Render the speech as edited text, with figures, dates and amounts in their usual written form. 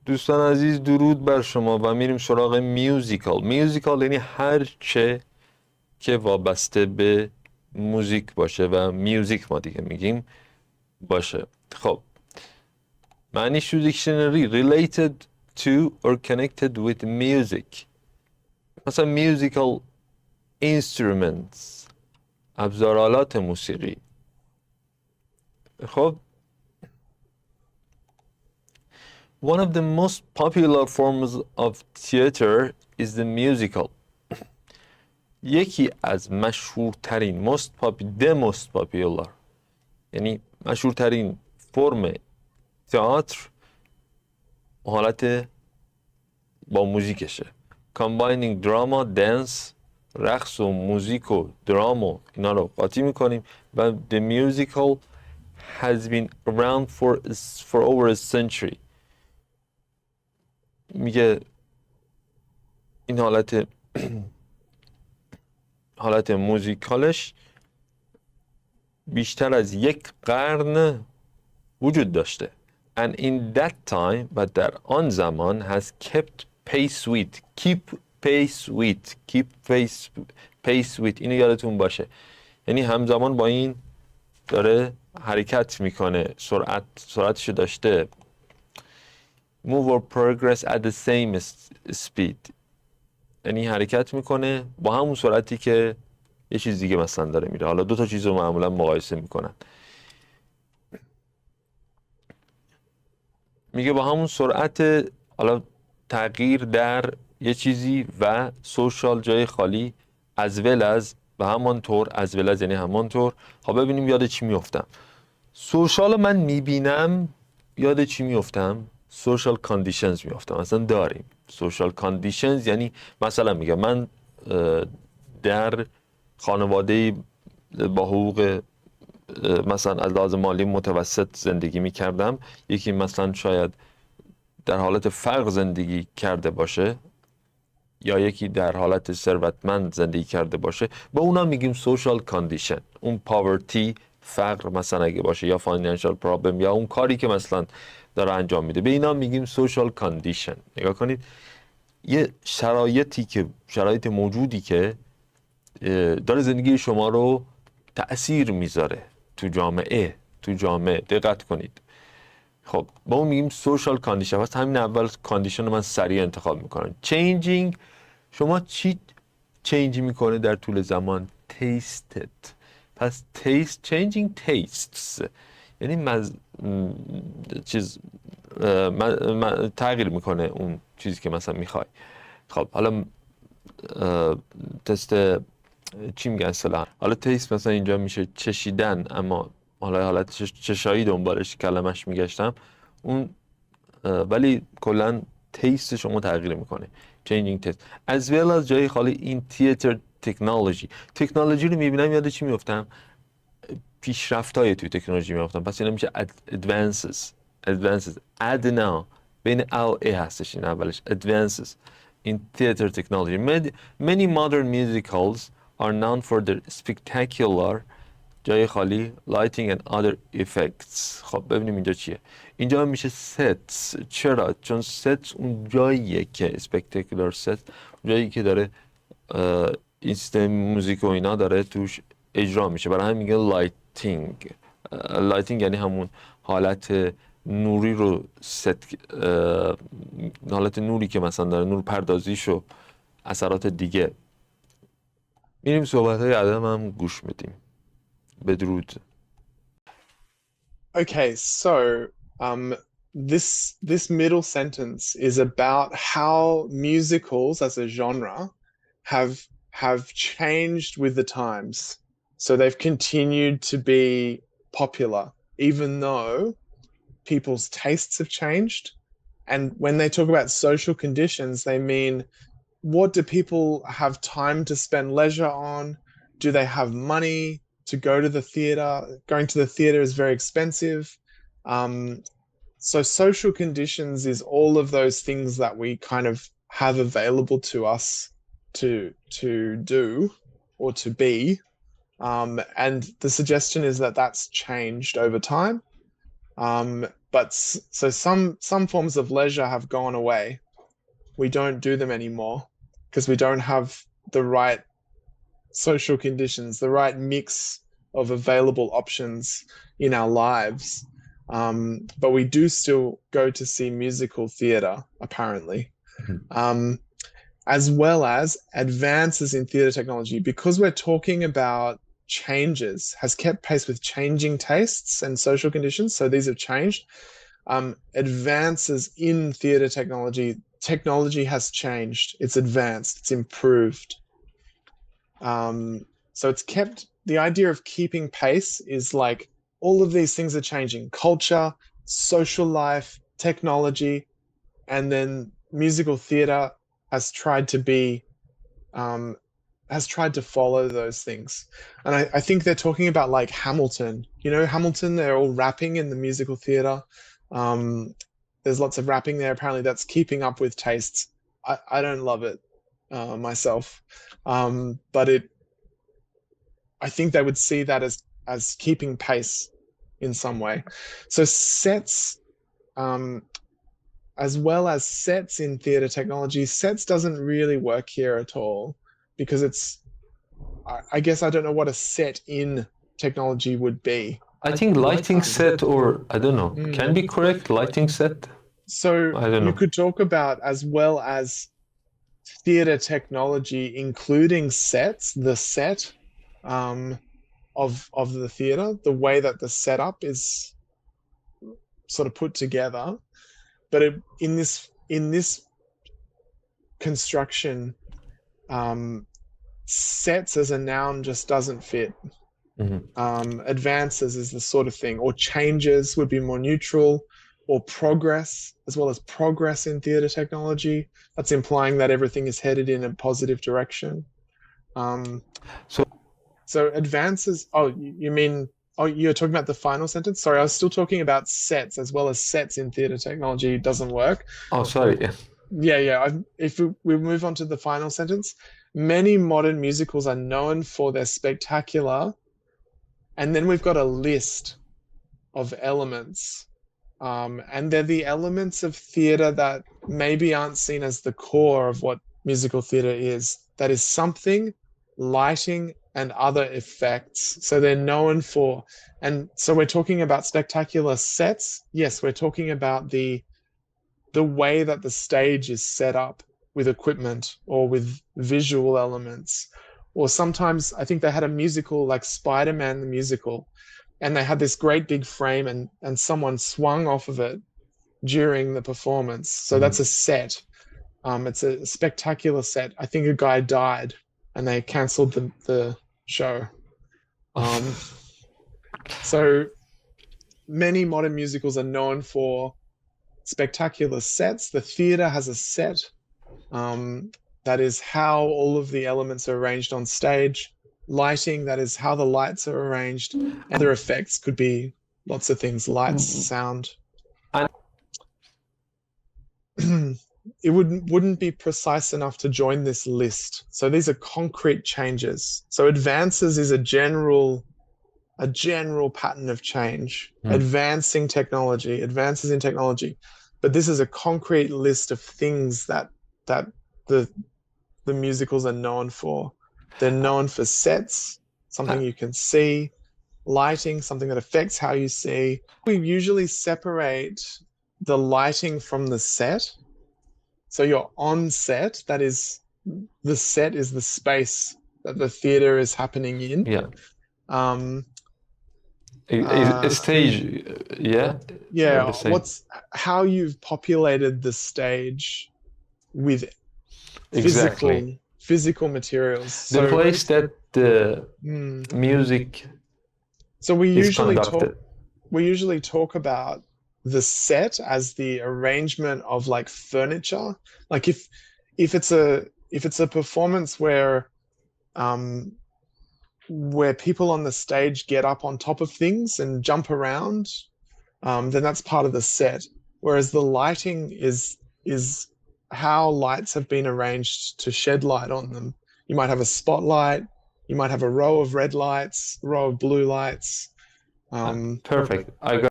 دوستان عزیز درود بر شما و میریم سراغ میوزیکال. میوزیکال یعنی هر چه که وابسته به موزیک باشه و میوزیک ما دیگه میگیم باشه. خب معنیش تو دیکشنری related to or connected with music. مثلا musical instruments، ابزارالات موسیقی. خب one of the most popular forms of theater is the musical. یکی از مشهورترین most popular یعنی مشهورترین فرم تئاتر حالت با موزیکشه. combining drama, dance، رقص و موزیک و درام و اینا رو قاطی میکنیم و the musical has been around for over a century. میگه این حالت موزیکالش بیشتر از یک قرن وجود داشته. and in that time و در آن زمان has kept pace with اینو یادتون باشه، یعنی همزمان با این داره حرکت میکنه، سرعتشو داشته. move or progress at the same speed یعنی حرکت میکنه با همون سرعتی که یه چیز دیگه مثلا داره میره. حالا دو تا چیز رو معمولا مقایسه میکنن. میگه با همون سرعت حالا تغییر در یه چیزی و سوشال جای خالی از ول از و همانطور از ول از یعنی همانطور. خب ببینیم یاد چی میفتم. سوشال من میبینم یاد چی میفتم؟ سوشال کاندیشنز میفتم. مثلا داریم سوشال کاندیشنز یعنی مثلا میگم من در خانواده با حقوق مثلا از لحاظ مالی متوسط زندگی میکردم، یکی مثلا شاید در حالت فقر زندگی کرده باشه یا یکی در حالت ثروتمند زندگی کرده باشه، با اونا میگیم سوشال کاندیشن. اون پاورتی، فقر مثلا اگه باشه یا فاینانشال پرابلم یا اون کاری که مثلا داره انجام میده، به اینا میگیم سوشال کاندیشن. نگاه کنید یه شرایط موجودی که داره زندگی شما رو تأثیر میذاره تو جامعه. دقت کنید. خب با اون میگیم سوشال کاندیشن. پس همین اول کاندیشن رو من سریع انتخاب میکنم. چینجینگ، شما چی چینج میکنه در طول زمان؟ تیستت. پس تیست، چینجینگ تیستس یعنی تغییر میکنه اون چیزی که مثلا میخوای. خب حالا تست چی میگن اصلا؟ حالا تیست مثلا اینجا میشه چشیدن، اما حالت چشایی دنبالش کلمش میگشتم اون، ولی کلا تیست شما تغییر میکنه. changing taste as well as جای خالی این theater تکنولوژی رو میبینم یاد چی میفتم؟ پیشرفت‌های توی تکنولوژی میفتم. پس اینا میشه advances ادنا بین او ای هستش این اولش advances in theater technology. Many modern musicals are known for their spectacular جای خالی lighting and other effects. خب ببینیم اینجا چیه. اینجا میشه sets. چرا؟ چون sets اون جاییه که spectacular set جایی که داره این سیستم موزیک و اینا داره توش اجرا میشه، برای همین میگه lighting یعنی همون حالت نوری رو حالت نوری که مثلا داره نور پردازیش و اثرات دیگه. میریم صحبت های عدم هم گوش میدیم. بدرود. Okay, so this middle sentence is about how musicals as a genre have changed with the times. So they've continued to be popular even though people's tastes have changed. And when they talk about social conditions, they mean, what do people have time to spend leisure on? Do they have money to go to the theater? Going to the theater is very expensive. So social conditions is all of those things that we kind of have available to us to do or to be. And the suggestion is that that's changed over time. So some forms of leisure have gone away. We don't do them anymore because we don't have the right social conditions, the right mix of available options in our lives. But we do still go to see musical theatre, apparently, as well as advances in theatre technology. Because we're talking about changes, has kept pace with changing tastes and social conditions. So these have changed. Advances in theatre technology has changed. It's advanced. It's improved. So it's kept, the idea of keeping pace is like all of these things are changing: culture, social life, technology, and then musical theatre has tried to be has tried to follow those things. And I think they're talking about like Hamilton. You know, Hamilton, they're all rapping in the musical theatre. There's lots of rapping there. Apparently that's keeping up with tastes. I don't love it myself. But I think they would see that as keeping pace in some way. So sets, as well as sets in theatre technology, sets doesn't really work here at all because I guess I don't know what a set in technology would be. I think lighting set, or I don't know, can be correct, lighting set. So I don't you know. could talk about as well as theatre technology, including sets, the set of the theatre, the way that the setup is sort of put together. But in this construction, sets as a noun just doesn't fit. Advances is the sort of thing, or changes would be more neutral, or progress, as well as progress in theatre technology. That's implying that everything is headed in a positive direction. So advances, you mean, you're talking about the final sentence? Sorry, I was still talking about sets as well as sets in theatre technology doesn't work. Oh, sorry. Yeah. If we move on to the final sentence, many modern musicals are known for their spectacular, and then we've got a list of elements. And they're the elements of theatre that maybe aren't seen as the core of what musical theatre is. That is something, lighting, and other effects. So they're known for, and so we're talking about spectacular sets. Yes, we're talking about the way that the stage is set up with equipment or with visual elements. Or sometimes I think they had a musical like Spider-Man the musical, and they had this great big frame and someone swung off of it during the performance. So that's a set. It's a spectacular set. I think a guy died and they cancelled the show. So many modern musicals are known for spectacular sets. The theatre has a set. That is how all of the elements are arranged on stage. Lighting, that is how the lights are arranged. Other effects could be lots of things, lights, sound. It wouldn't be precise enough to join this list. So these are concrete changes. So advances is a general pattern of change. Advances in technology. But this is a concrete list of things that the musicals are known for. They're known for sets, something you can see, lighting, something that affects how you see. We usually separate the lighting from the set. So you're on set, that is, the set is the space that the theatre is happening in. Yeah. A stage, yeah. Yeah. How you've populated the stage with physical materials. The place that the music. So we usually talk about the set as the arrangement of like furniture. Like if it's a performance where people on the stage get up on top of things and jump around, then that's part of the set. Whereas the lighting is how lights have been arranged to shed light on them. You might have a spotlight, you might have a row of red lights, a row of blue lights. Perfect. I got